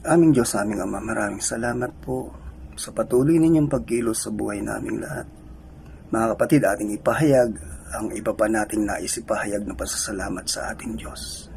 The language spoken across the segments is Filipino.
Aming Diyos, aming Ama, maraming salamat po sa patuloy ninyong pagkilos sa buhay naming lahat. Mga kapatid, ating ipahayag ang iba pa nating nais ipahayag na pasasalamat sa ating Diyos.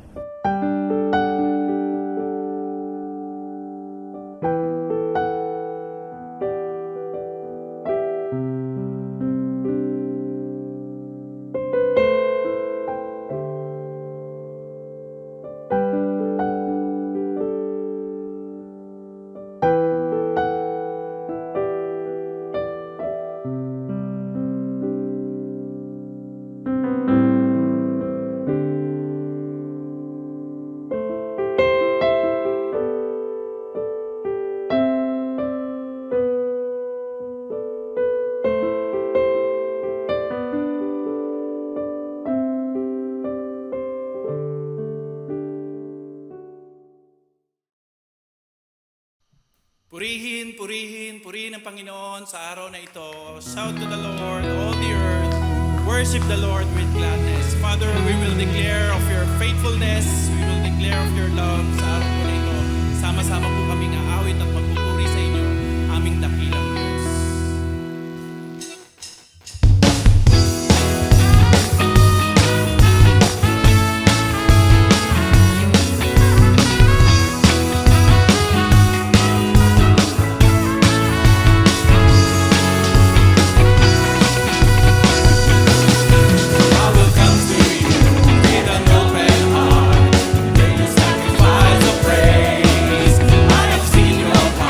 Purihin, purihin, purihin ang Panginoon sa araw na ito. Shout to the Lord, all the earth. Worship the Lord with gladness. Father, we will declare of your faithfulness. We will declare of your love sa araw po na ito. Sama-sama po kaming aawit at magpupuri sa inyo, aming dakilang Diyos. Praise. I have seen your power.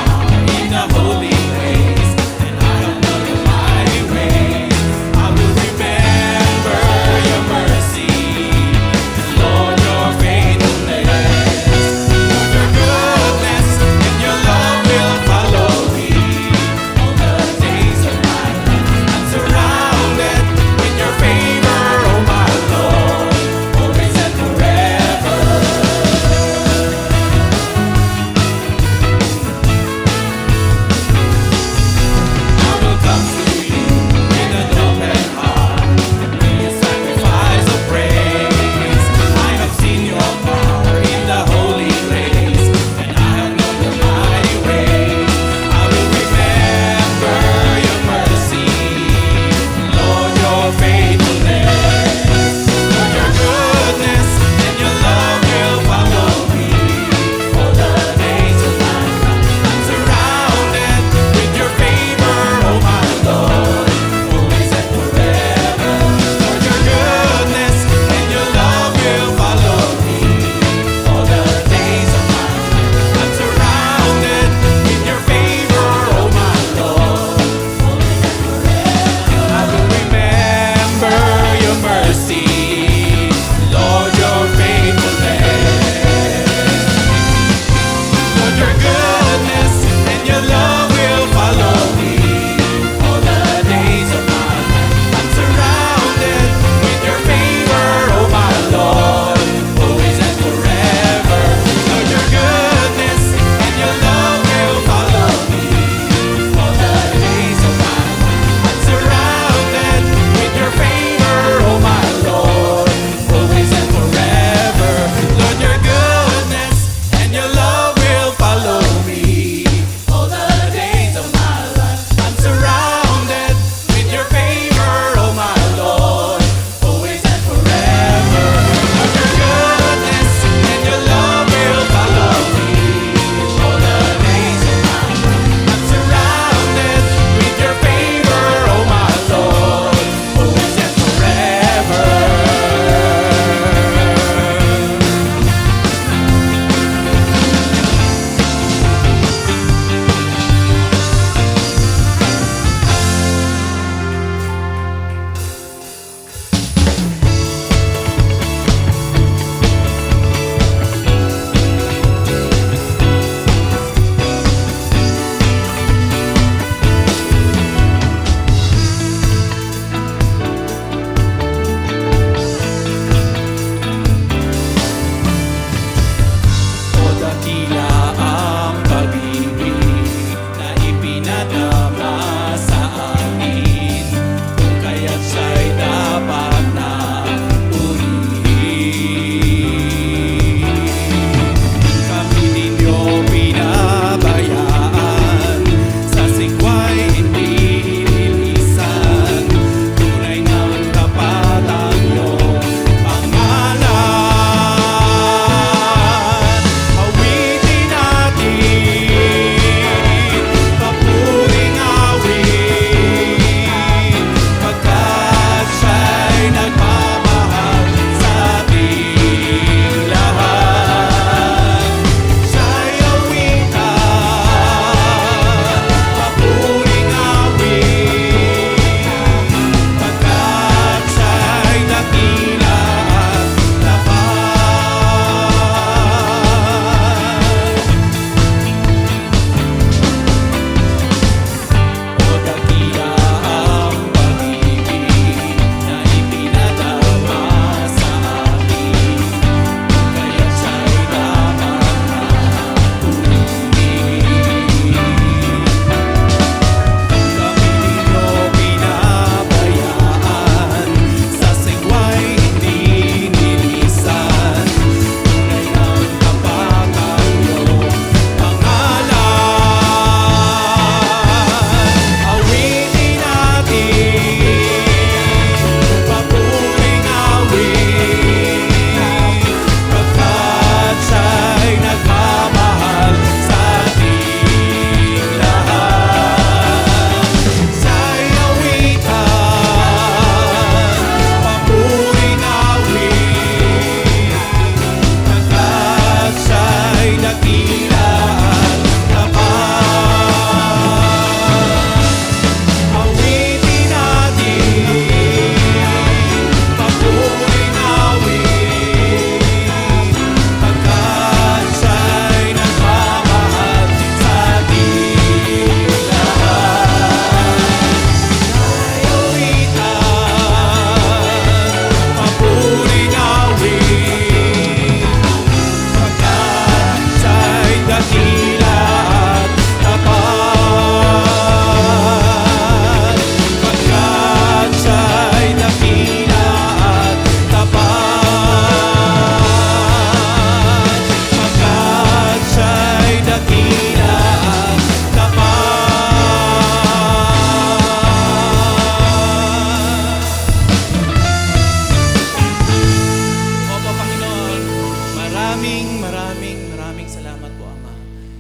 salamat po, Ama,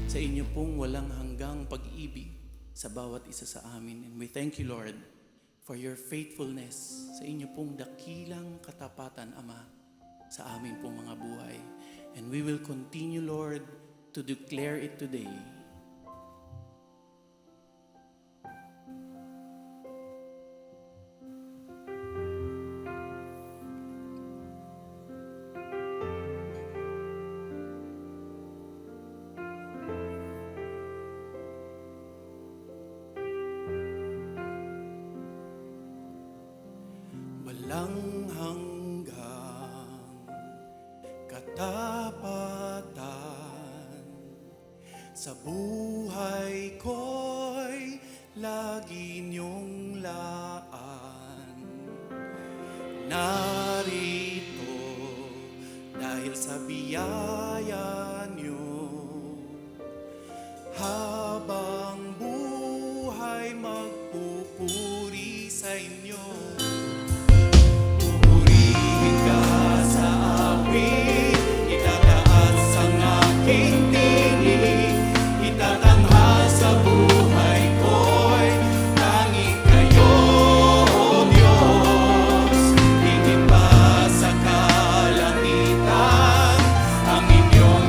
sa inyo pong walang hanggang pag-ibig sa bawat isa sa amin. And we thank you, Lord, for your faithfulness, sa inyo pong dakilang katapatan, Ama, sa amin pong mga buhay. And we will continue, Lord, to declare it today. Walang hanggang katapatan sa buhay ko'y lagi niyong laan. Narito dahil sa biyaya niyo, habang buhay magpupuri sa inyo. Pupurihin ka sa amin, itataas ang aking tinig, itatanghal sa buhay ko'y tanging kayo, O Diyos. Higit pa sa kalangitan, ang inyong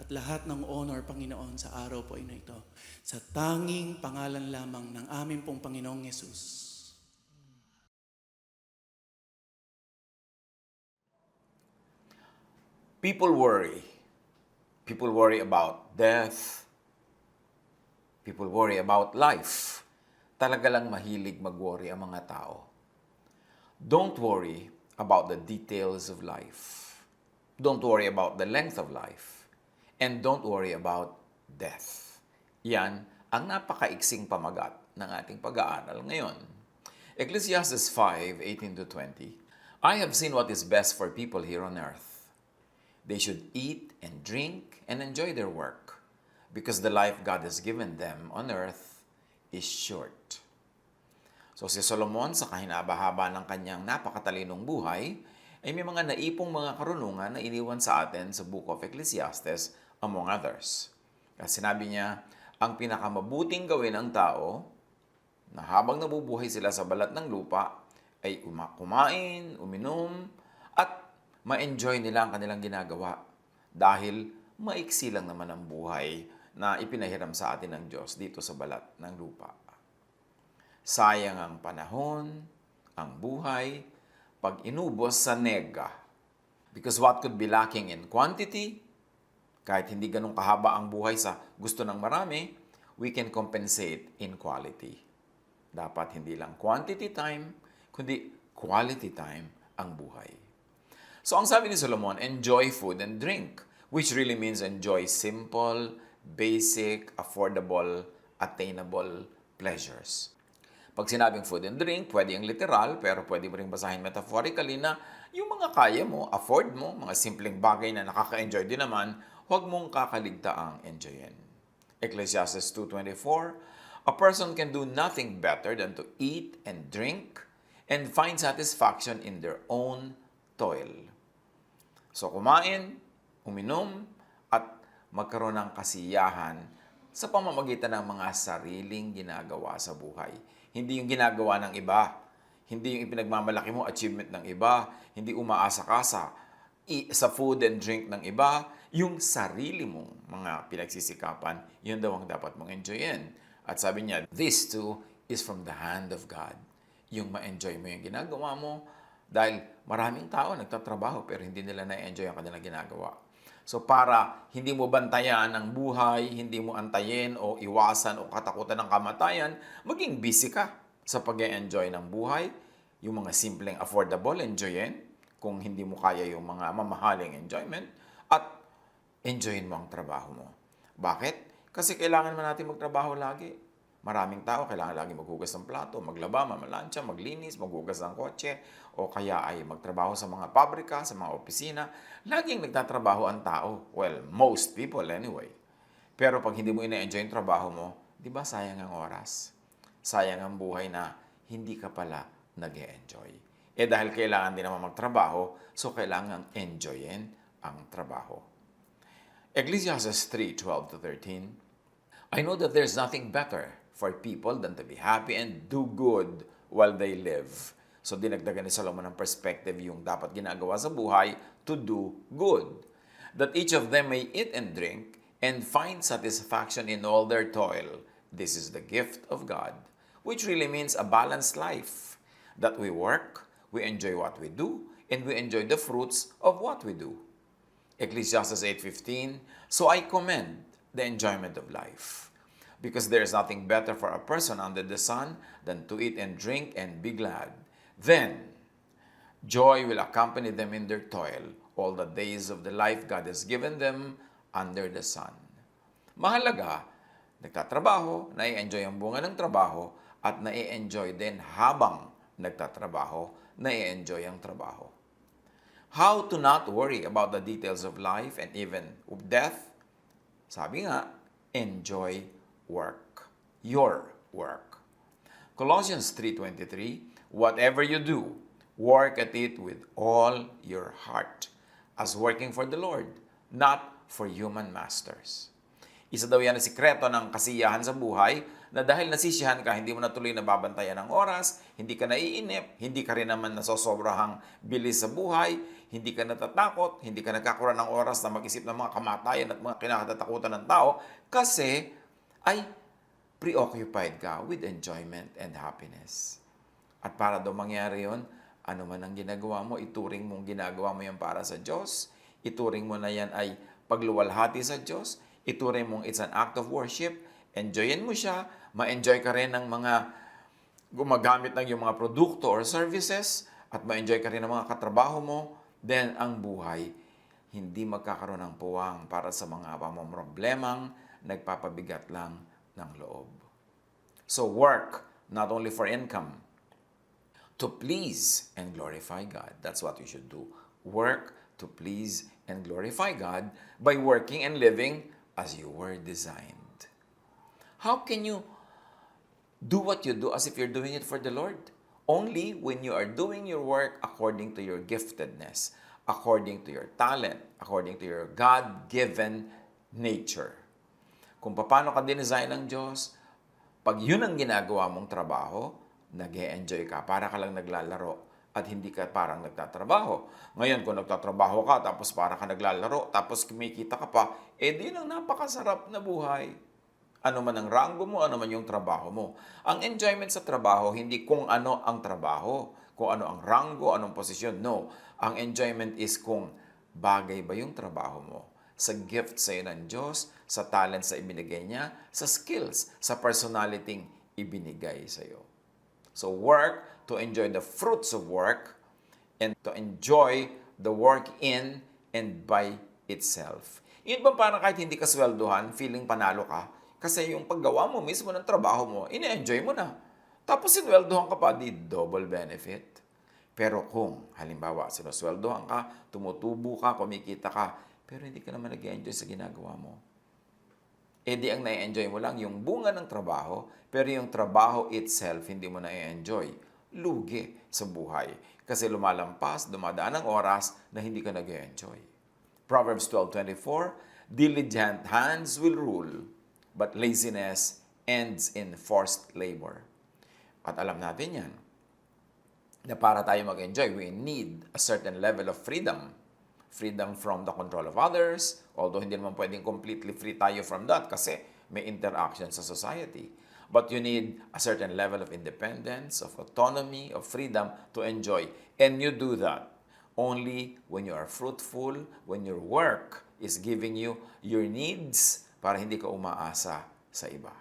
at lahat ng honor, Panginoon, sa araw po na ito. Sa tanging pangalan lamang ng aming pong Panginoong Yesus. People worry. People worry about death. People worry about life. Talaga lang mahilig mag-worry ang mga tao. Don't worry about the details of life. Don't worry about the length of life. And don't worry about death. Yan ang napakaiksing pamagat ng ating pag-aaral ngayon. Ecclesiastes 5:18-20. I have seen what is best for people here on earth. They should eat and drink and enjoy their work, because the life God has given them on earth is short. So si Solomon, sa kahinaba-haba ng kanyang napakatalinong buhay, ay may mga naipong mga karunungan na iniwan sa atin sa Book of Ecclesiastes, among others. Kasi sinabi niya, ang pinakamabuting gawin ng tao, na habang nabubuhay sila sa balat ng lupa, ay kumain, uminom, at ma-enjoy nila ang kanilang ginagawa. Dahil maiksi lang naman ang buhay na ipinahiram sa atin ng Diyos dito sa balat ng lupa. Sayang ang panahon, ang buhay, pag inubos sa nega. Because what could be lacking in quantity, kahit hindi ganun kahaba ang buhay sa gusto ng marami, we can compensate in quality. Dapat hindi lang quantity time, kundi quality time ang buhay. So ang sabi ni Solomon, enjoy food and drink, which really means enjoy simple, basic, affordable, attainable pleasures. Pag sinabing food and drink, pwede yung literal, pero pwede mo rin basahin metaphorically na yung mga kaya mo, afford mo, mga simpleng bagay na nakaka-enjoy din naman, huwag mong kakaligtaang enjoyin. Ecclesiastes 2:24, a person can do nothing better than to eat and drink and find satisfaction in their own toil. So kumain, uminom, at magkaroon ng kasiyahan sa pamamagitan ng mga sariling ginagawa sa buhay. Hindi yung ginagawa ng iba. Hindi yung ipinagmamalaki mo, achievement ng iba. Hindi umaasa ka sa food and drink ng iba. Yung sarili mong mga pinagsisikapan, yun daw ang dapat mong enjoyin. At sabi niya, this too is from the hand of God. Yung ma-enjoy mo yung ginagawa mo, dahil maraming tao nagtatrabaho pero hindi nila na-enjoy ang kanilang ginagawa. So para hindi mo bantayan ang buhay, hindi mo antayin o iwasan o katakutan ng kamatayan, maging busy ka sa pag-enjoy ng buhay. Yung mga simpleng affordable, enjoyin. Kung hindi mo kaya yung mga mamahaling enjoyment. At enjoyin mo ang trabaho mo. Bakit? Kasi kailangan man natin magtrabaho lagi. Maraming tao kailangan lagi maghugas ng plato, maglaba, mamalansya, maglinis, maghugas ng kotse, o kaya ay magtrabaho sa mga pabrika, sa mga opisina. Laging nagtatrabaho ang tao. Well, most people anyway. Pero pag hindi mo ina-enjoy yung trabaho mo, di ba sayang ang oras? Sayang ang buhay na hindi ka pala nag-e-enjoy. Dahil kailangan din naman magtrabaho, so kailangan enjoyin ang trabaho. Ecclesiastes 3:12-13, I know that there's nothing better for people than to be happy and do good while they live. So dinagdagan ni Solomon ng perspective yung dapat ginagawa sa buhay to do good. That each of them may eat and drink and find satisfaction in all their toil. This is the gift of God, which really means a balanced life. That we work, we enjoy what we do, and we enjoy the fruits of what we do. Ecclesiastes 8:15, so I commend the enjoyment of life, because there is nothing better for a person under the sun than to eat and drink and be glad. Then, joy will accompany them in their toil all the days of the life God has given them under the sun. Mahalaga, nagtatrabaho, nai-enjoy ang bunga ng trabaho, at nai-enjoy din habang nagtatrabaho, nai-enjoy ang trabaho. How to not worry about the details of life and even of death? Sabi nga, enjoy work. Your work. Colossians 3:23, whatever you do, work at it with all your heart, as working for the Lord, not for human masters. Isa daw yan na sikreto ng kasiyahan sa buhay na dahil nasisiyahan ka, hindi mo na tuloy nababantayan ng oras, hindi ka naiinip, hindi ka rin naman nasosobrahang bilis sa buhay, hindi ka natatakot, hindi ka nagkakuran ng oras na mag-isip ng mga kamatayan at mga kinakatatakutan ng tao kasi ay preoccupied ka with enjoyment and happiness. At para daw mangyari yon, ano man ang ginagawa mo, ituring mong ginagawa mo yan para sa Diyos, ituring mo na yan ay pagluwalhati sa Diyos, ituring mong it's an act of worship, enjoyin mo siya, ma-enjoy ka rin ng mga gumagamit ng iyong mga produkto or services, at ma-enjoy ka rin ng mga katrabaho mo, then ang buhay hindi magkakaroon ng puwang para sa mga pamomroblemang nagpapabigat lang ng loob. So work not only for income, to please and glorify God. That's what you should do. Work to please and glorify God by working and living as you were designed. How can you do what you do as if you're doing it for the Lord? Only when you are doing your work according to your giftedness, according to your talent, according to your God-given nature. Kung paano ka dinesign ng Diyos, pag yun ang ginagawa mong trabaho, nag-e-enjoy ka, para ka lang naglalaro at hindi ka parang nagtatrabaho. Ngayon, kung nagtatrabaho ka, tapos para ka naglalaro, tapos kumikita ka pa, di yun ang napakasarap na buhay. Ano man ang ranggo mo, ano man yung trabaho mo. Ang enjoyment sa trabaho, hindi kung ano ang trabaho, kung ano ang ranggo, anong posisyon. No. Ang enjoyment is kung bagay ba yung trabaho mo sa gift sa'yo ng Diyos, sa talent sa ibinigay niya, sa skills, sa personality ibinigay sa'yo. So work to enjoy the fruits of work and to enjoy the work in and by itself. Yun ba parang kahit hindi ka sweldohan, feeling panalo ka? Kasi yung paggawa mo mismo ng trabaho mo, ine-enjoy mo na. Tapos sinweldohan ka pa, di double benefit. Pero kung, halimbawa, sinusweldohan ka, tumutubo ka, kumikita ka, pero hindi ka naman nag-enjoy sa ginagawa mo. Di ang na-enjoy mo lang yung bunga ng trabaho, pero yung trabaho itself, hindi mo na-enjoy. Lugi sa buhay. Kasi lumalampas, dumadaan ang oras na hindi ka nag-enjoy. Proverbs 12:24, diligent hands will rule, but laziness ends in forced labor. At alam natin yan, na para tayo mag-enjoy, we need a certain level of freedom. Freedom from the control of others, although hindi naman pwedeng completely free tayo from that kasi may interaction sa society. But you need a certain level of independence, of autonomy, of freedom to enjoy. And you do that only when you are fruitful, when your work is giving you your needs para hindi ka umaasa sa iba.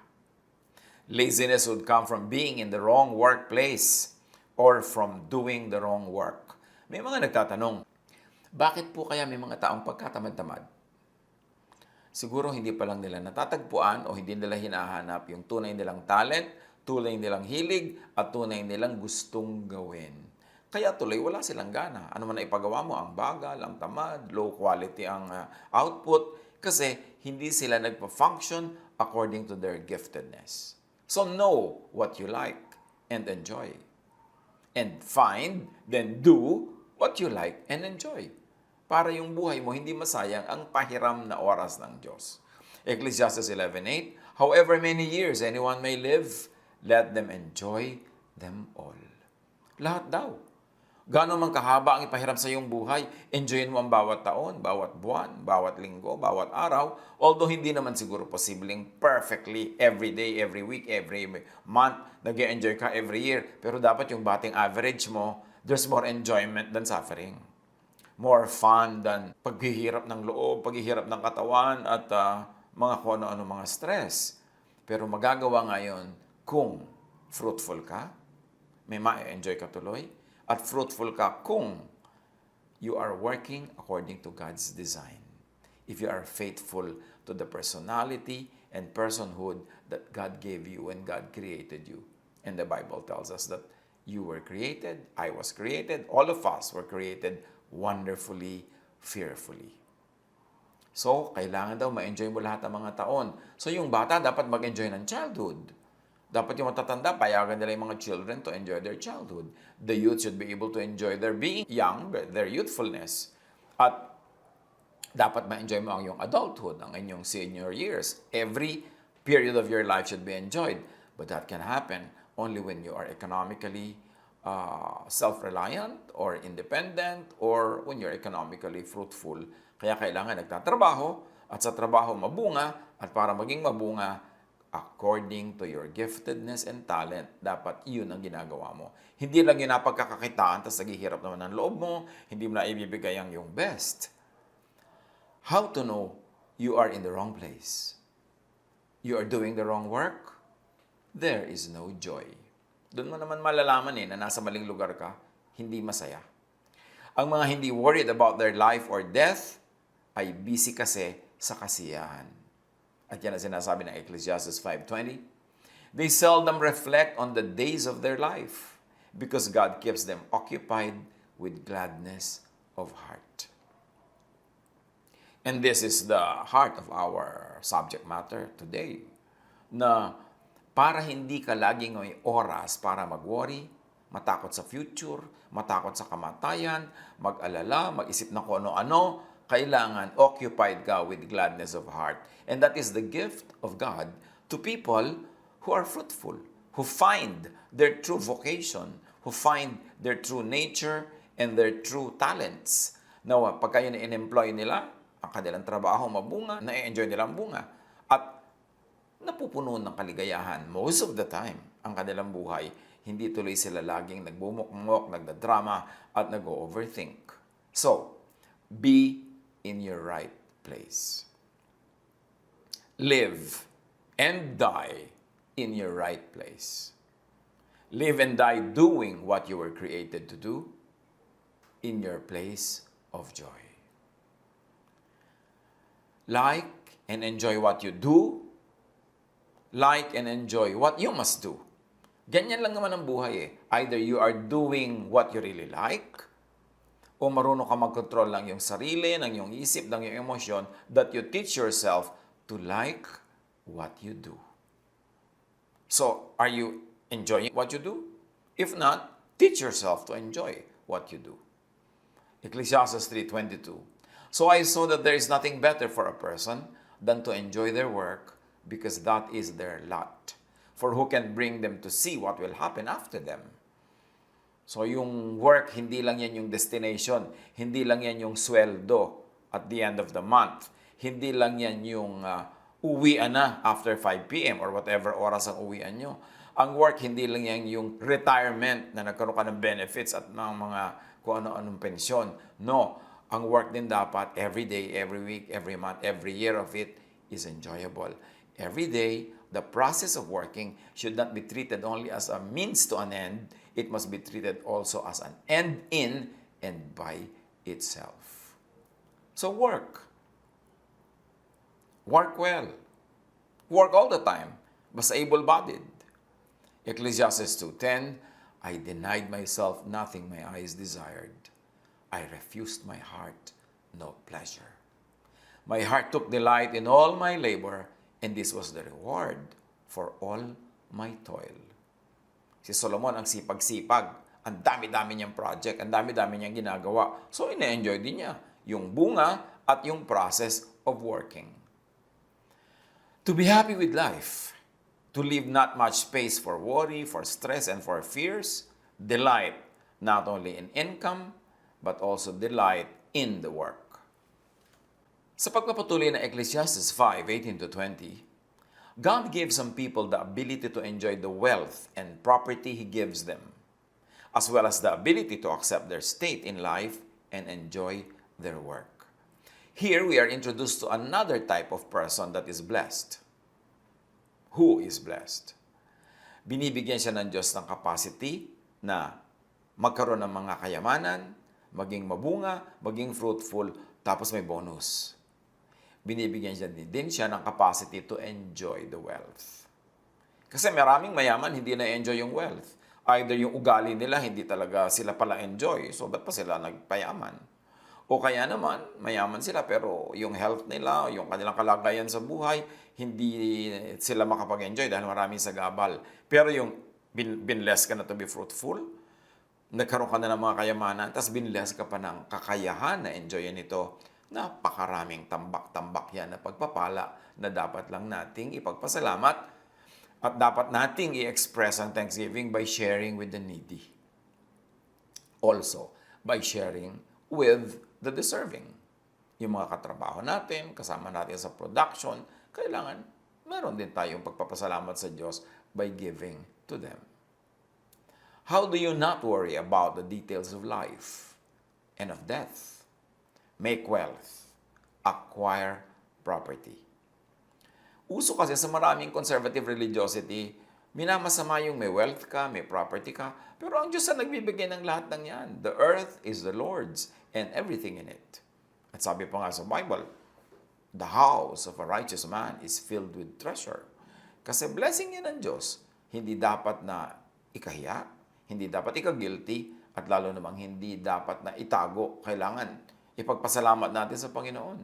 Laziness would come from being in the wrong workplace or from doing the wrong work. May mga nagtatanong, bakit po kaya may mga taong pagkatamad-tamad? Siguro hindi pa lang nila natatagpuan o hindi nila hinahanap yung tunay nilang talent, tunay nilang hilig, at tunay nilang gustong gawin. Kaya tuloy wala silang gana. Ano man na ipagawa mo, ang bagal, ang tamad, low quality ang output, kasi hindi sila nagpa-function according to their giftedness. So know what you like and enjoy. And find, then do what you like and enjoy. Para yung buhay mo hindi masayang ang pahiram na oras ng Diyos. Ecclesiastes 11:8, however many years anyone may live, let them enjoy them all. Lahat daw. Gaano man kahaba ang ipahiram sa iyong buhay, enjoyin mo ang bawat taon, bawat buwan, bawat linggo, bawat araw, although hindi naman siguro posibleng perfectly every day, every week, every month, nag-enjoy ka every year. Pero dapat yung batting average mo, there's more enjoyment than suffering. More fun than paghihirap ng loob, paghihirap ng katawan, at mga kung ano-ano mga stress. Pero magagawa ngayon kung fruitful ka, may ma-enjoy ka tuloy, at fruitful ka kung you are working according to God's design. If you are faithful to the personality and personhood that God gave you when God created you. And the Bible tells us that you were created, I was created, all of us were created wonderfully, fearfully. So, kailangan daw ma-enjoy mo lahat ng mga taon. So, yung bata dapat mag-enjoy ng childhood. Dapat yung matatanda, payagan nila yung mga children to enjoy their childhood. The youth should be able to enjoy their being young, their youthfulness. At Dapat ma-enjoy mo ang iyong adulthood, ang inyong senior years. Every period of your life should be enjoyed. But that can happen only when you are economically self-reliant or independent or when you're economically fruitful. Kaya kailangan nagtatrabaho at sa trabaho mabunga at para maging mabunga, according to your giftedness and talent, dapat yun ang ginagawa mo. Hindi lang yun napagkakakitaan tapos naghihirap naman ang loob mo, hindi mo na ibibigay ang yung best. How to know you are in the wrong place? You are doing the wrong work? There is no joy. Doon mo naman malalaman na nasa maling lugar ka, hindi masaya. Ang mga hindi worried about their life or death ay busy kasi sa kasiyahan. At yan ang sinasabi ng Ecclesiastes 5:20. They seldom reflect on the days of their life because God keeps them occupied with gladness of heart. And this is the heart of our subject matter today. Na para hindi ka laging may oras para mag-worry, matakot sa future, matakot sa kamatayan, mag-alala, mag-isip na kung ano-ano, kailangan occupied ka with gladness of heart. And that is the gift of God to people who are fruitful, who find their true vocation, who find their true nature and their true talents. Now, pagka yun in-employ nila, ang kanilang trabaho mabunga, na-enjoy nila ang bunga. At napupuno ng kaligayahan most of the time ang kanilang buhay. Hindi tuloy sila laging nagbumukmok, nagdadrama, at nag-overthink. So, be in your right place. Live and die in your right place. Live and die doing what you were created to do in your place of joy. Like and enjoy what you do. Like and enjoy what you must do. Ganyan lang naman ang buhay . Either you are doing what you really like, o marunong ka mag-control ng iyong sarili, ng iyong isip, ng iyong emosyon, that you teach yourself to like what you do. So, are you enjoying what you do? If not, teach yourself to enjoy what you do. Ecclesiastes 3:22. So I saw that there is nothing better for a person than to enjoy their work, because that is their lot. For who can bring them to see what will happen after them? So yung work, hindi lang yan yung destination. Hindi lang yan yung sweldo at the end of the month. Hindi lang yan yung uwian na after 5 p.m. or whatever oras ang uwian nyo. Ang work, hindi lang yan yung retirement na nagkaroon ka ng benefits at ng mga kung ano-anong pensyon. No, ang work din dapat every day, every week, every month, every year of it is enjoyable. Every day, the process of working should not be treated only as a means to an end. It must be treated also as an end in and by itself. So work. Work well. Work all the time. Basta able-bodied. Ecclesiastes 2:10, I denied myself nothing my eyes desired. I refused my heart no pleasure. My heart took delight in all my labor, and this was the reward for all my toil. Si Solomon ang sipag-sipag. Ang dami-dami niyang project, ang dami-dami niyang ginagawa. So, ina-enjoy din niya yung bunga at yung process of working. To be happy with life, to leave not much space for worry, for stress, and for fears, delight not only in income, but also delight in the work. Sa pagpapatuloy ng Ecclesiastes 5:18-20, God gives some people the ability to enjoy the wealth and property He gives them, as well as the ability to accept their state in life and enjoy their work. Here we are introduced to another type of person that is blessed. Who is blessed? Binibigyan siya ng Diyos ng capacity na magkaroon ng mga kayamanan, maging mabunga, maging fruitful, tapos may bonus. Binibigyan din siya ng capacity to enjoy the wealth. Kasi maraming mayaman, hindi na-enjoy yung wealth. Either yung ugali nila, hindi talaga sila pala enjoy. So, ba't pa sila nagpayaman? O kaya naman, mayaman sila, pero yung health nila, yung kanilang kalagayan sa buhay, hindi sila makapag-enjoy dahil maraming sagabal. Pero yung binless ka na to be fruitful, nagkaroon ka na ng mga kayamanan, tapos binless ka pa ng kakayahan na enjoyin ito, Napakaraming tambak-tambak yan na pagpapala na dapat lang nating ipagpasalamat at dapat nating i-express ang thanksgiving by sharing with the needy. Also, by sharing with the deserving. Yung mga katrabaho natin, kasama natin sa production, kailangan meron din tayong pagpapasalamat sa Diyos by giving to them. How do you not worry about the details of life and of death? Make wealth, acquire property. Uso kasi sa maraming conservative religiosity, minamasama yung may wealth ka, may property ka, pero ang Diyos ang nagbibigay ng lahat ng yan. The earth is the Lord's and everything in it. At sabi pa nga sa Bible, the house of a righteous man is filled with treasure. Kasi blessing yan ng Diyos. Hindi dapat na ikahiya, hindi dapat ika-guilty, at lalo namang hindi dapat na itago. Kailangan ipagpasalamat natin sa Panginoon.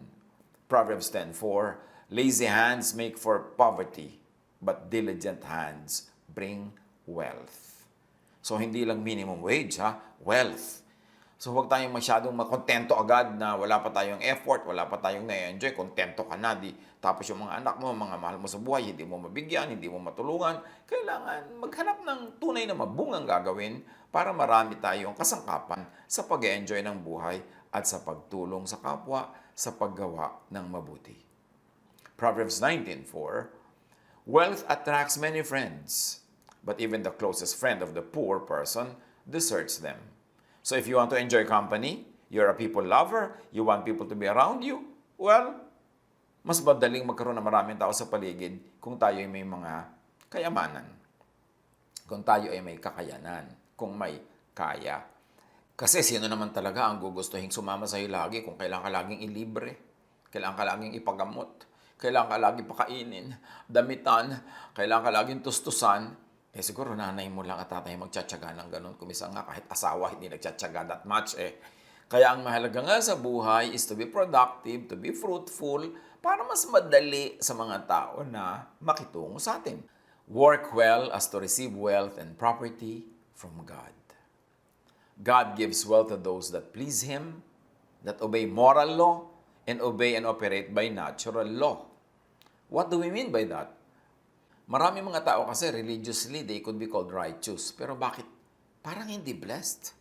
Proverbs 10:4, lazy hands make for poverty, but diligent hands bring wealth. So, hindi lang minimum wage, wealth. So, huwag tayong masyadong makontento agad na wala pa tayong effort, wala pa tayong na-enjoy, kontento ka na, tapos yung mga anak mo, mga mahal mo sa buhay, hindi mo mabigyan, hindi mo matulungan. Kailangan maghanap ng tunay na mabungang gagawin para marami tayong kasangkapan sa pag-enjoy ng buhay at sa pagtulong sa kapwa sa paggawa ng mabuti. Proverbs 19:4, wealth attracts many friends, but even the closest friend of the poor person deserts them. So if you want to enjoy company, you're a people lover, you want people to be around you, well, mas madaling magkaroon ng maraming tao sa paligid kung tayo ay may mga kayamanan. Kung tayo ay may kakayanan, kung may kaya. Kasi sino naman talaga ang gugustuhin sumama sa'yo lagi kung kailangan ka laging ilibre, kailangan ka laging ipagamot, kailangan ka laging pakainin, damitan, kailangan ka laging tustusan, siguro nanay mo lang at tatay magtsatsaga ng ganun. Kumisang nga kahit asawa hindi nagtsatsaga that much Kaya ang mahalaga nga sa buhay is to be productive, to be fruitful, para mas madali sa mga tao na makitungo sa atin. Work well as to receive wealth and property from God. God gives wealth to those that please Him, that obey moral law, and obey and operate by natural law. What do we mean by that? Marami mga tao kasi religiously, they could be called righteous. Pero bakit? Parang hindi blessed.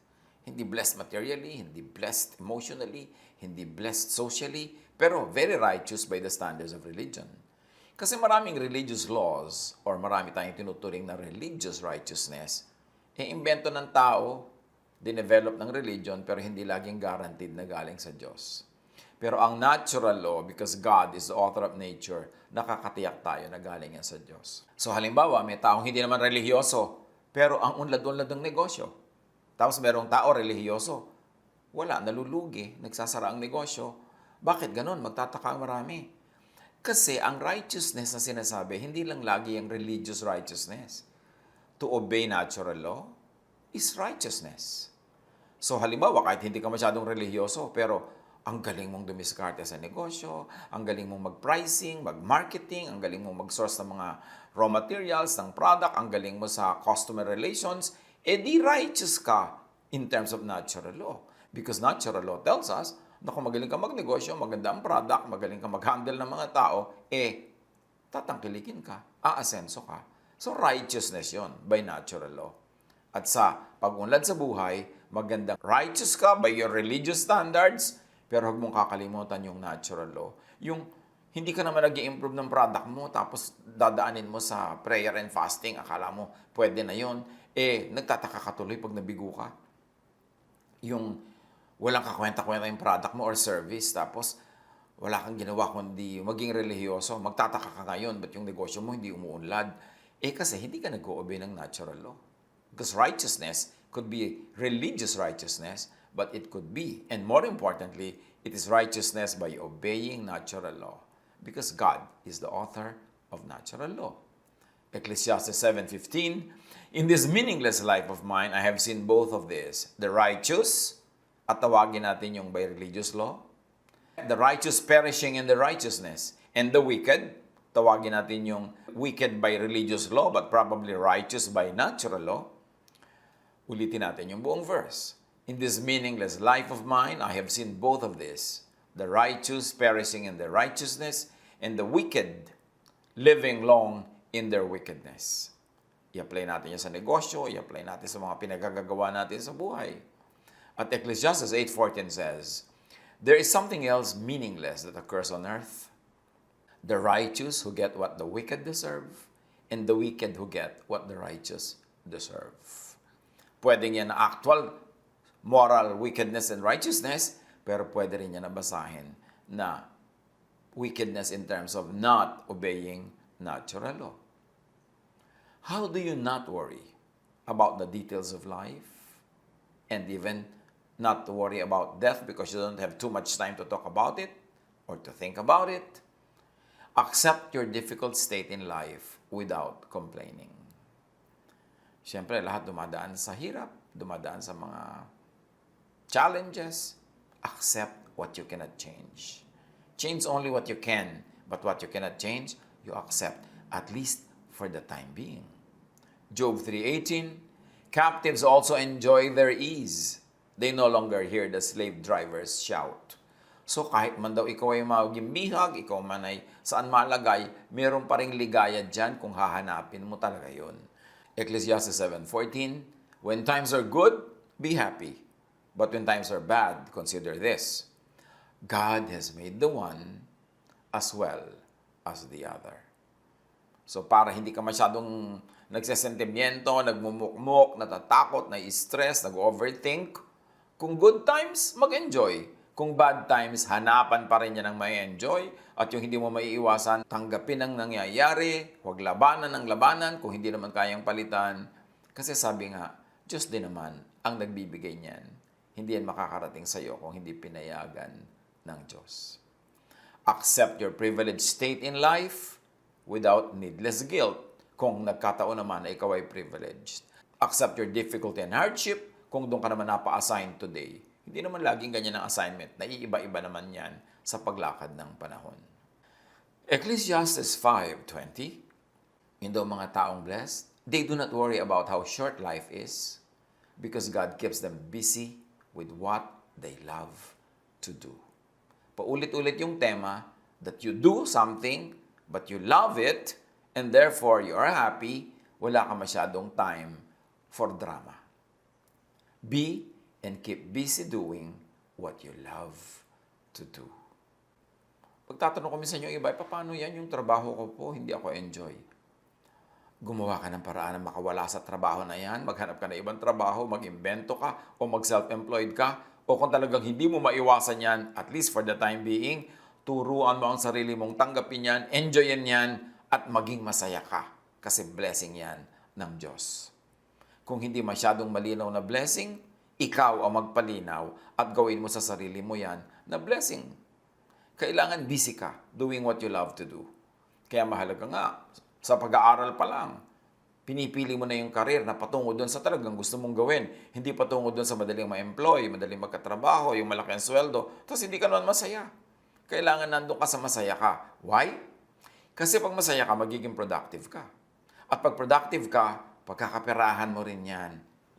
Hindi blessed materially, hindi blessed emotionally, hindi blessed socially, pero very righteous by the standards of religion. Kasi maraming religious laws, or marami tayong tinuturing na religious righteousness, imbento ng tao, dinevelop ng religion, pero hindi laging guaranteed na galing sa Diyos. Pero ang natural law, because God is the author of nature, nakakatiyak tayo na galing yan sa Diyos. So halimbawa, may taong hindi naman religyoso, pero ang unlad-unlad ng negosyo. Tapos merong tao religyoso, wala, nalulugi, nagsasara ang negosyo. Bakit ganun? Magtataka ang marami. Kasi ang righteousness na sinasabi, hindi lang lagi ang religious righteousness. To obey natural law is righteousness. So halimbawa, kahit hindi ka masyadong religyoso, pero ang galing mong dumiskarte sa negosyo, ang galing mong mag-pricing, mag-marketing, ang galing mong mag-source ng mga raw materials, ng product, ang galing mo sa customer relations, di righteous ka in terms of natural law. Because natural law tells us na kung magaling ka magnegosyo, maganda ang product, magaling ka mag-handle ng mga tao, tatangkilikin ka, aasenso ka. So righteousness yon by natural law. At sa pag-unlad sa buhay, magandang righteous ka by your religious standards, pero huwag mong kakalimutan yung natural law. Yung hindi ka naman nag-i-improve ng product mo, tapos dadaanin mo sa prayer and fasting, akala mo pwede na yon, nagtataka ka tuloy pag nabigo ka. Yung walang kakwenta-kwenta yung product mo or service, tapos wala kang ginawa kundi maging religyoso, magtataka ka ngayon, ba't yung negosyo mo hindi umuunlad? Kasi hindi ka nag-o-obey ng natural law. Because righteousness could be religious righteousness, but it could be, and more importantly, it is righteousness by obeying natural law. Because God is the author of natural law. Ecclesiastes 7:15, in this meaningless life of mine, I have seen both of this. The righteous, at tawagin natin yung by religious law. The righteous perishing in the righteousness. And the wicked, tawagin natin yung wicked by religious law, but probably righteous by natural law. Ulitin natin yung buong verse. In this meaningless life of mine, I have seen both of this. the righteous perishing in their righteousness, and the wicked living long in their wickedness. I-apply natin yan sa negosyo, i-apply natin sa mga pinagagagawa natin sa buhay. At Ecclesiastes 8:14 says, there is something else meaningless that occurs on earth. The righteous who get what the wicked deserve, and the wicked who get what the righteous deserve. Pwedeng yan na actual moral wickedness and righteousness, pero pwede rin yan nabasahin na wickedness in terms of not obeying natural law. How do you not worry about the details of life, and even not to worry about death because you don't have too much time to talk about it or to think about it? Accept your difficult state in life without complaining. Siyempre, lahat dumadaan sa hirap, dumadaan sa mga challenges. Accept what you cannot change. Change only what you can, but what you cannot change, you accept, at least for the time being. Job 3:18, captives also enjoy their ease. They no longer hear the slave drivers shout. So kahit man daw ikaw ay maging bihag, ikaw man ay saan malagay, meron pa ring ligaya dyan kung hahanapin mo talaga yun. Ecclesiastes 7:14, when times are good, be happy. But when times are bad, consider this. God has made the one as well as the other. So para hindi ka masyadong nagsesentimiento, nagmumukmok, natatakot, nai-stress, nag-overthink, kung good times, mag-enjoy. Kung bad times, hanapan pa rin yan ng may enjoy. At yung hindi mo maiiwasan, tanggapin ang nangyayari, huwag labanan ng labanan kung hindi naman kayang palitan. Kasi sabi nga, Diyos din naman ang nagbibigay niyan. Hindi yan makakarating sa iyo kung hindi pinayagan ng Diyos. Accept your privileged state in life without needless guilt kung nagkataon naman na ikaw ay privileged. Accept your difficulty and hardship kung doon ka naman napa-assign today. Hindi naman laging ganyan ang assignment. Naiiba-iba naman yan sa paglakad ng panahon. Ecclesiastes 5:20, yung daw mga taong blessed, they do not worry about how short life is because God keeps them busy with what they love to do. Paulit-ulit yung tema that you do something but you love it and therefore you are happy, wala ka masyadong time for drama. Be and keep busy doing what you love to do. Pagtatanong ko minsan yung iba, paano yan yung trabaho ko po, hindi ako enjoy. Gumawa ka ng paraan na makawala sa trabaho na yan, maghanap ka ng ibang trabaho, mag-imbento ka, o mag-self-employed ka, o kung talagang hindi mo maiwasan yan, at least for the time being, turuan mo ang sarili mong tanggapin yan, enjoyin yan, at maging masaya ka. Kasi blessing yan ng Diyos. Kung hindi masyadong malinaw na blessing, ikaw ang magpalinaw at gawin mo sa sarili mo yan na blessing. Kailangan busy ka doing what you love to do. Kaya mahalaga nga, sa pag-aaral pa lang, pinipili mo na yung career na patungo doon sa talagang gusto mong gawin. Hindi patungo doon sa madaling ma-employ, madaling magkatrabaho, yung malaki ang sweldo. Tapos hindi ka naman masaya. Kailangan nandun ka sa masaya ka. Why? Kasi pag masaya ka, magiging productive ka. At pag productive ka, pagkakaperahan mo rin yan.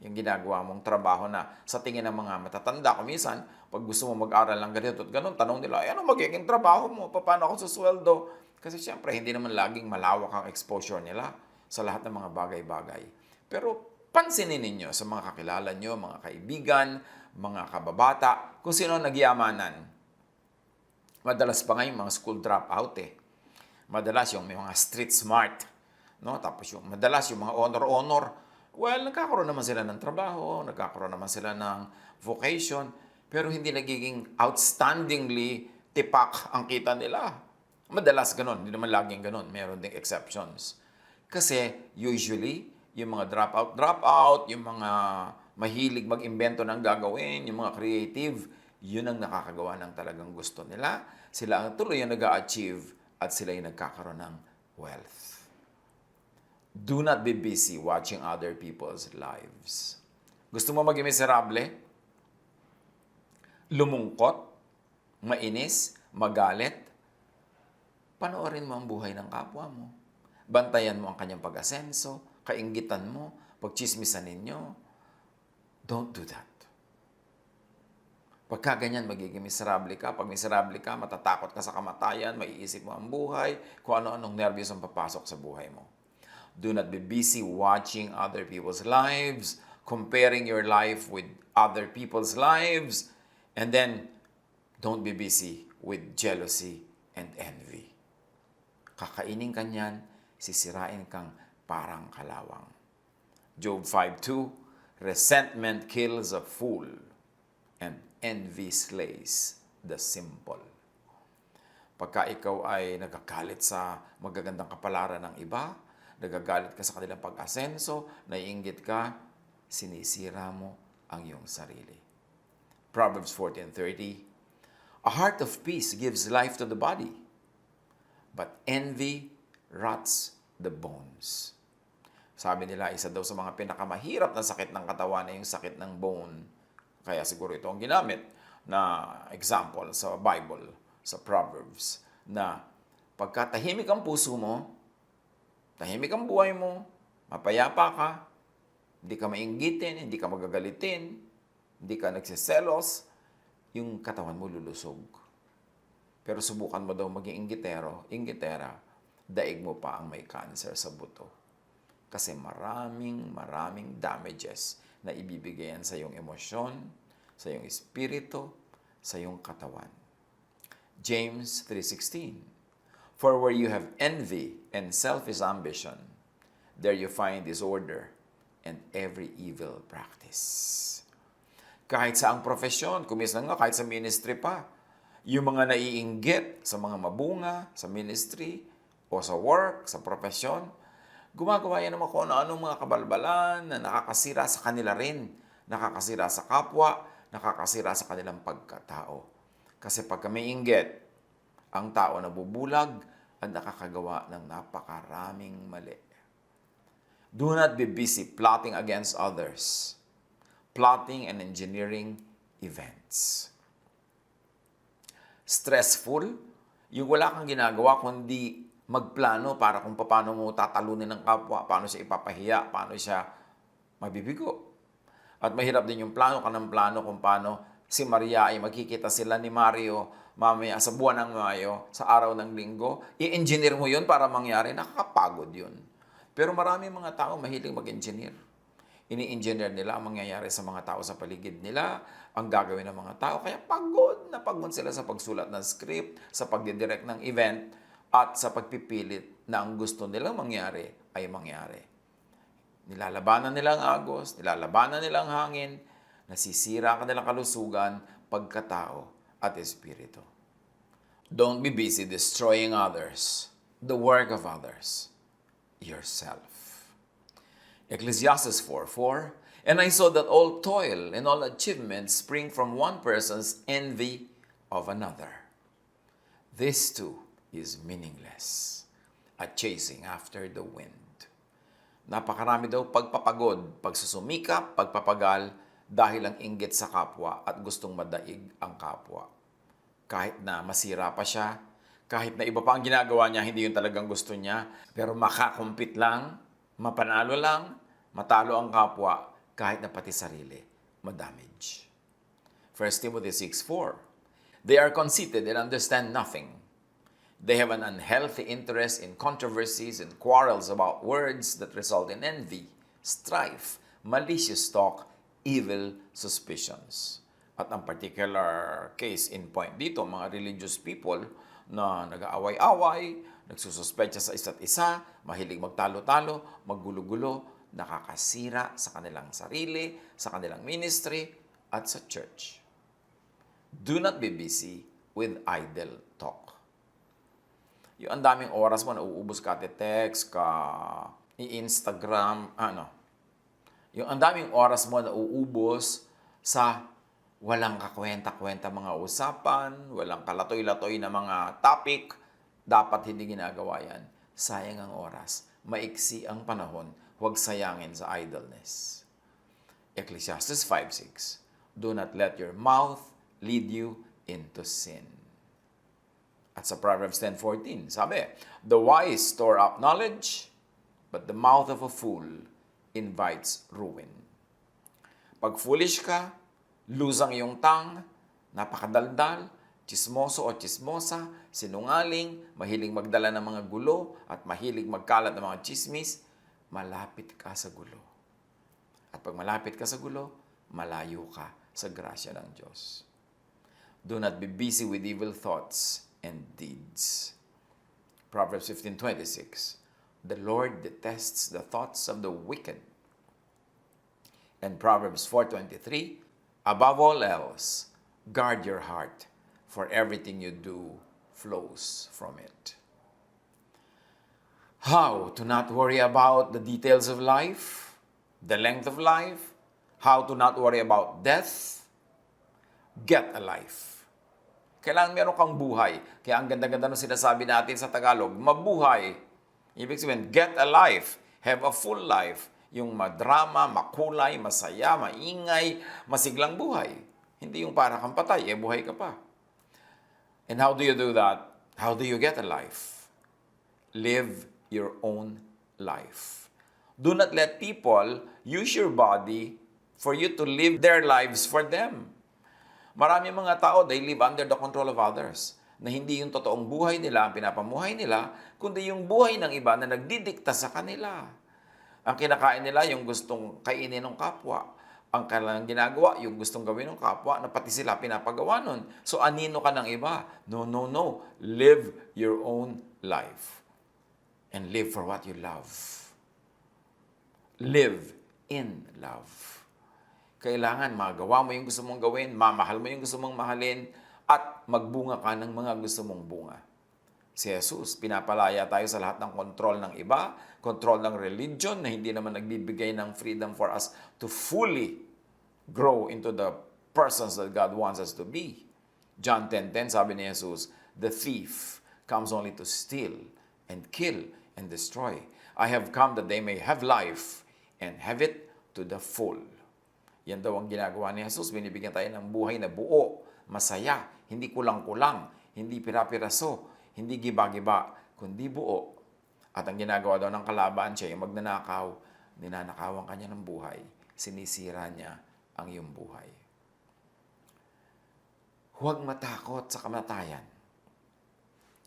Yung ginagawa mong trabaho na sa tingin ng mga matatanda. Kumisan, pag gusto mo mag-aral ng ganito at ganun, tanong nila, ano magiging trabaho mo? Paano ako susweldo? Kasi siyempre, hindi naman laging malawak ang exposure nila sa lahat ng mga bagay-bagay. Pero pansinin ninyo sa mga kakilala nyo, mga kaibigan, mga kababata, kung sino nagyamanan. Madalas pa nga yung mga school dropout eh. Madalas yung may mga street smart. No? Tapos yung madalas yung mga honor-honor. Well, nagkakaroon naman sila ng trabaho, nagkakaroon naman sila ng vocation, pero hindi nagiging outstandingly tipak ang kita nila. Madalas ganun, hindi naman laging ganun. Meron ding exceptions. Kasi usually, yung mga dropout, yung mga mahilig mag-imbento ng gagawin, yung mga creative, yun ang nakakagawa ng talagang gusto nila. Sila ang tuloy yung nag-a-achieve at sila yung nagkakaroon ng wealth. Do not be busy watching other people's lives. Gusto mo maging miserable? Lumungkot? Mainis? Magalit? Panoorin mo ang buhay ng kapwa mo. Bantayan mo ang kanyang pag-asenso, kainggitan mo, pagchismisan ninyo. Don't do that. Pagka ganyan, magiging miserable ka. Pag miserable ka, matatakot ka sa kamatayan, maiisip mo ang buhay, kung ano-anong nervyos ang papasok sa buhay mo. Do not be busy watching other people's lives, comparing your life with other people's lives, and then don't be busy with jealousy and envy. Kakainin ka niyan, sisirain kang parang kalawang. Job 5:2, resentment kills a fool, and envy slays the simple. Pagka ikaw ay nagagalit sa magagandang kapalaran ng iba, nagagalit ka sa kanilang pag-asenso, naiinggit ka, sinisira mo ang iyong sarili. Proverbs 14:30, a heart of peace gives life to the body, but envy rots the bones. Sabi nila, isa daw sa mga pinakamahirap na sakit ng katawan ay yung sakit ng bone. Kaya siguro ito ang ginamit na example sa Bible, sa Proverbs, na pagka tahimik ang puso mo, tahimik ang buhay mo, mapayapa ka, hindi ka mainggitin, hindi ka magagalitin, hindi ka nagsiselos, yung katawan mo lulusog. Pero subukan mo daw maging inggitera, daig mo pa ang may cancer sa buto. Kasi maraming damages na ibibigay yan sa iyong emosyon, sa iyong espiritu, sa iyong katawan. James 3:16, for where you have envy and selfish ambition, there you find disorder and every evil practice. Kahit sa ang profesyon, kumisan nga kahit sa ministry pa, yung mga naiinggit sa mga mabunga, sa ministry, o sa work, sa profesyon, gumagawa yan naman kung ano-anong mga kabalbalan na nakakasira sa kanila rin, nakakasira sa kapwa, nakakasira sa kanilang pagkatao. Kasi pagka may inggit, ang tao nabubulag at nakakagawa ng napakaraming mali. Do not be busy plotting against others, plotting and engineering events. Stressful, yung wala kang ginagawa kundi magplano para kung paano mo tatalunin ng kapwa, paano siya ipapahiya, paano siya mabibigo. At mahirap din yung plano ka ng plano kung paano si Maria ay magkikita sila ni Mario mamaya sa buwan ng Mayo, sa araw ng Linggo. I-engineer mo yun para mangyari, nakakapagod yun. Pero marami mga tao mahilig mag-engineer. Ini-engineer nila ang mangyayari sa mga tao sa paligid nila, ang gagawin ng mga tao. Kaya pagod na pagod sila sa pagsulat ng script, sa pagdidirect ng event, at sa pagpipilit na ang gusto nilang mangyari ay mangyari. Nilalabanan nila ang agos, nilalabanan nila ang hangin, nasisira ang kanilang kalusugan, pagkatao at espiritu. Don't be busy destroying others, the work of others, yourself. Ecclesiastes 4:4, and I saw that all toil and all achievement spring from one person's envy of another. This too is meaningless, a chasing after the wind. Napakarami daw pagpapagod, pagsusumikap, pagpapagal, dahil ang inggit sa kapwa at gustong madaig ang kapwa. Kahit na masira pa siya, kahit na iba pa ang ginagawa niya, hindi yun talagang gusto niya, pero makakumpit lang, mapanalo lang, matalo ang kapwa, kahit na pati sarili, madamage. 1 Timothy 6:4, they are conceited and understand nothing. They have an unhealthy interest in controversies and quarrels about words that result in envy, strife, malicious talk, evil suspicions. At ang particular case in point dito, mga religious people na nag-aaway-away, nagsususpecha sa isa't isa, mahilig magtalo-talo, maggulo-gulo, nakakasira sa kanilang sarili, sa kanilang ministry, at sa church. Do not be busy with idle talk. Yung ang daming oras mo, nauubos ka text, ka i-Instagram, yung ang daming oras mo nauubos sa walang kakwenta-kwenta mga usapan, walang kalatoy-latoy na mga topic, dapat hindi ginagawa yan. Sayang ang oras, maiksi ang panahon, huwag sayangin sa idleness. Ecclesiastes 5:6, do not let your mouth lead you into sin. At sa Proverbs 10:14, sabi, the wise store up knowledge, but the mouth of a fool invites ruin. Pag foolish ka, lose ang iyong tongue, napakadaldal, tsismoso o tsismosa, sinungaling, mahilig magdala ng mga gulo, at mahilig magkalat ng mga tsismis, malapit ka sa gulo. At pag malapit ka sa gulo, malayo ka sa grasya ng Diyos. Do not be busy with evil thoughts and deeds. Proverbs 15:26. The Lord detests the thoughts of the wicked. And Proverbs 4:23. Above all else, guard your heart, for everything you do flows from it. How to not worry about the details of life, the length of life, how to not worry about death. Get a life. Kailangan meron kang buhay. Kaya ang ganda-ganda ng sinasabi natin sa Tagalog, mabuhay. Ibig sabihin, get a life. Have a full life. Yung madrama, makulay, masaya, maingay, masiglang buhay. Hindi yung para kang patay, buhay ka pa. And how do you do that? How do you get a life? Live your own life. Do not let people use your body for you to live their lives for them. Marami mga tao, they live under the control of others. Na hindi yung totoong buhay nila, ang pinapamuhay nila, kundi yung buhay ng iba na nagdidikta sa kanila. Ang kinakain nila, yung gustong kainin ng kapwa. Ang kanilang ginagawa, yung gustong gawin ng kapwa, na pati sila pinapagawa nun. So, anino ka ng iba? No, no, no. Live your own life. And live for what you love. Live in love. Kailangan magawa mo yung gusto mong gawin, mamahal mo yung gusto mong mahalin, at magbunga ka ng mga gusto mong bunga. Si Jesus, pinapalaya tayo sa lahat ng kontrol ng iba, kontrol ng religion na hindi naman nagbibigay ng freedom for us to fully grow into the persons that God wants us to be. John 10:10, sabi ni Jesus, the thief comes only to steal and kill and destroy. I have come that they may have life and have it to the full. Yan daw ang ginagawa ni Jesus. Binibigyan tayo ng buhay na buo, masaya, hindi kulang-kulang, hindi pira-piraso, hindi giba-giba, kundi buo. At ang ginagawa daw ng kalaban siya, yung magnanakaw, ninanakawan kanya ng buhay, sinisira niya ang iyong buhay. Huwag matakot sa kamatayan.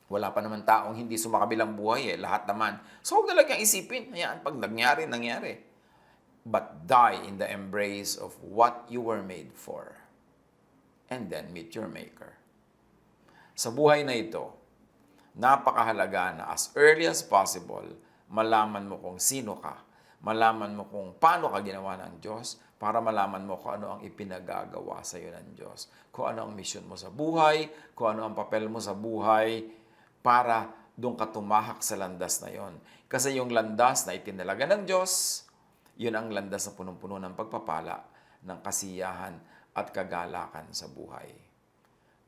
Wala pa naman taong hindi sumakabilang buhay lahat naman. So huwag na lang kang isipin, hayaan, pag nangyari, nangyari. But die in the embrace of what you were made for. And then meet your Maker. Sa buhay na ito, napakahalaga na as early as possible, malaman mo kung sino ka, malaman mo kung paano ka ginawa ng Diyos, para malaman mo kung ano ang ipinagagawa sa iyo ng Diyos, kung ano ang mission mo sa buhay, kung ano ang papel mo sa buhay, para doon ka tumahak sa landas na yon. Kasi yung landas na itinalaga ng Diyos, yun ang landas na punong-puno ng pagpapala, ng kasiyahan at kagalakan sa buhay.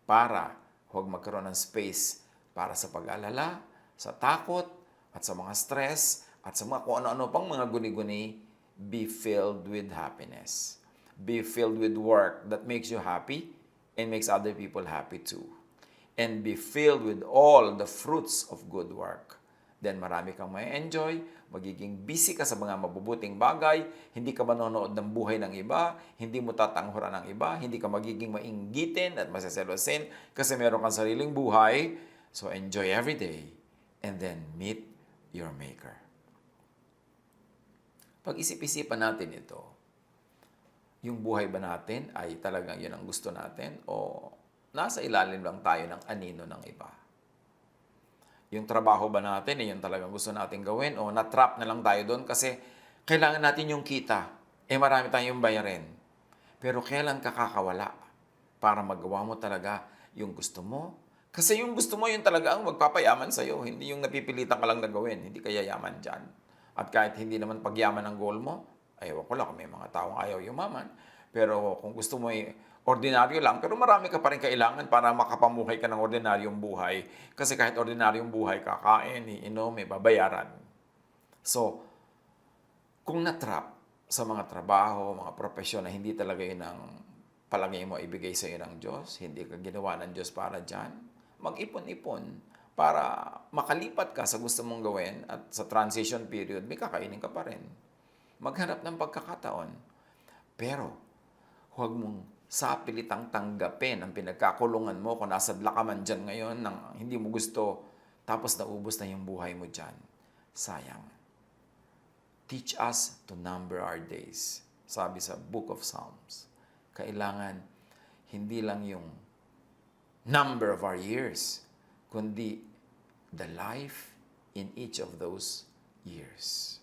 Para huwag magkaroon ng space para sa pag-alala, sa takot, at sa mga stress, at sa mga kung ano-ano pang mga guni-guni, be filled with happiness. Be filled with work that makes you happy and makes other people happy too. And be filled with all the fruits of good work. Then marami kang may enjoy, magiging busy ka sa mga mabubuting bagay, hindi ka manonood ng buhay ng iba, hindi mo tatanghuran ng iba, hindi ka magiging mainggitin at masaselosin kasi meron kang sariling buhay. So enjoy every day and then meet your Maker. Pag-isip-isipan natin ito, yung buhay ba natin ay talagang yun ang gusto natin o nasa ilalim lang tayo ng anino ng iba? Yung trabaho ba natin yun talagang gusto natin gawin o na-trap na lang tayo doon kasi kailangan natin yung kita. Marami tayong bayarin. Pero kailan ka kakawala para magawa mo talaga yung gusto mo? Kasi yung gusto mo, yun talaga ang magpapayaman sa'yo. Hindi yung napipilitan ka lang na gawin. Hindi ka yayaman dyan. At kahit hindi naman pagyaman ang goal mo, ewan ko lang kung may mga taong ayaw yumaman. Pero kung gusto mo ordinaryo lang, pero marami ka pa rin kailangan para makapamuhay ka ng ordinaryong buhay. Kasi kahit ordinaryong buhay, kakain, iinom, may babayaran. So, kung natrap sa mga trabaho, mga profesyon na hindi talaga yun ang palagay mo ibigay sa iyo ng Diyos, hindi ka ginawa ng Diyos para dyan, mag-ipon-ipon para makalipat ka sa gusto mong gawin at sa transition period, may kakainin ka pa rin. Maghanap ng pagkakataon. Pero, huwag mong sa pilitang tanggapin ang pinagkakulungan mo kung nasa ka man dyan ngayon nang hindi mo gusto, tapos naubos na yung buhay mo dyan. Sayang. Teach us to number our days. Sabi sa Book of Psalms. Kailangan hindi lang yung number of our years, kundi the life in each of those years.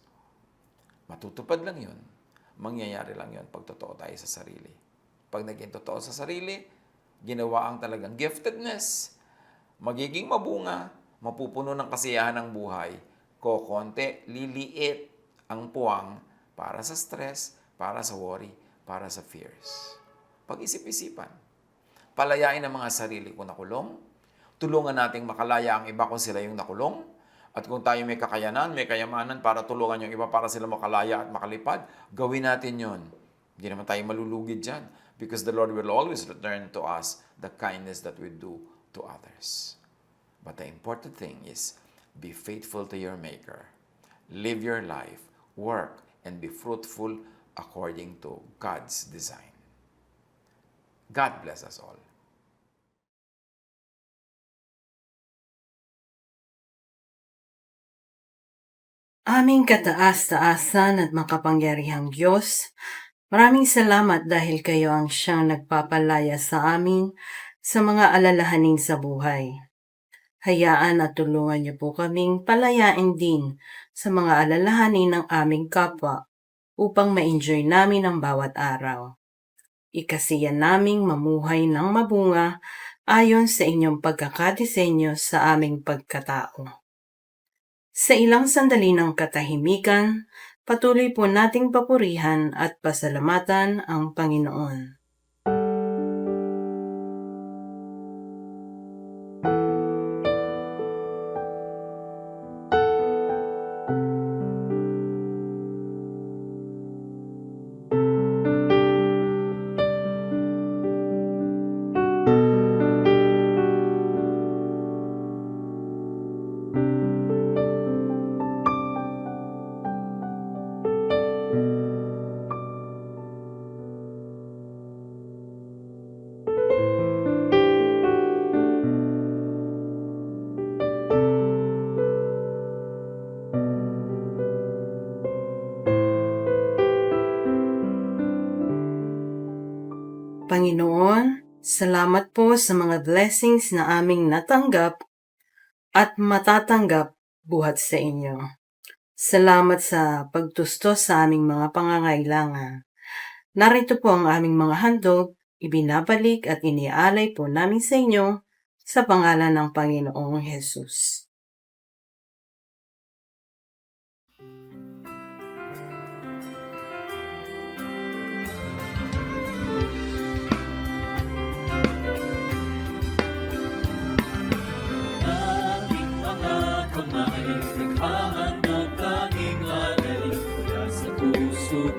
Matutupad lang yun. Mangyayari lang yun pag totoo tayo sa sarili. Pag naging totoo sa sarili, ginawa ang talagang giftedness, magiging mabunga, mapupuno ng kasiyahan ng buhay, kokonti, liliit ang puwang para sa stress, para sa worry, para sa fears. Pag-isip-isipan. Palayain ang mga sarili kung nakulong. Tulungan nating makalaya ang iba kung sila yung nakulong. At kung tayo may kakayanan, may kayamanan para tulungan yung iba para sila makalaya at makalipad, gawin natin yon. Hindi naman tayo malulugid dyan. Because the Lord will always return to us the kindness that we do to others. But the important thing is, be faithful to your Maker. Live your life, work, and be fruitful according to God's design. God bless us all. Aming kataas-taasan at makapangyarihang Diyos, maraming salamat dahil kayo ang siyang nagpapalaya sa amin sa mga alalahanin sa buhay. Hayaan at tulungan niyo po kaming palayain din sa mga alalahanin ng aming kapwa upang ma-enjoy namin ang bawat araw. Ikasiya naming mamuhay ng mabunga ayon sa inyong pagkakadisenyo sa aming pagkatao. Sa ilang sandali ng katahimikan, patuloy po nating papurihan at pasalamatan ang Panginoon. Panginoon, salamat po sa mga blessings na aming natanggap at matatanggap buhat sa inyo. Salamat sa pagtustos sa aming mga pangangailangan. Narito po ang aming mga handog, ibinabalik at iniaalay po namin sa inyo sa pangalan ng Panginoong Hesus.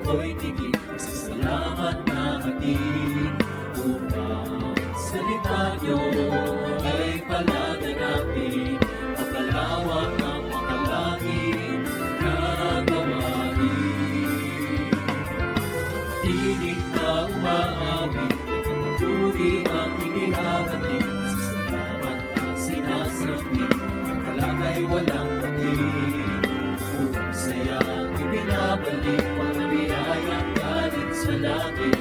Ko'y tigil sa salamat na hatid upang salita niyo ay palaganapin at palawak ng makalangit na gawain. Tinig na umaawit at maturi ang inihahatid sa salamat na sinasambit ang kalagay walang patid upang sayang ibinabalik biyayang galing sa langit,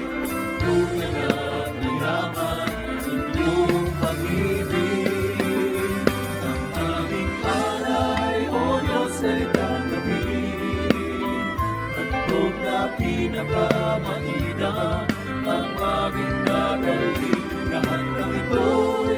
tunay na yaman, inyong pag-ibig. Ang aming alay, O Diyos, ay tanggapin. Handog na pinakamahina, ang aming nagaling. Lahat ng ito'y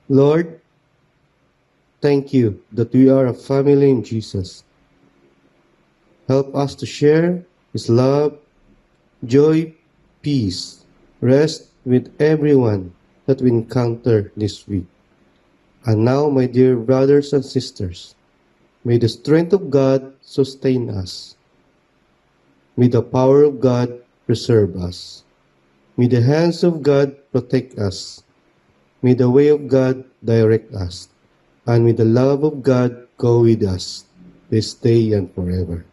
Lord, thank you that we are a family in Jesus. Help us to share His love, joy, peace, rest with everyone that we encounter this week. And now, my dear brothers and sisters, may the strength of God sustain us. May the power of God preserve us. May the hands of God protect us. May the way of God direct us. And may the love of God go with us this day and forever.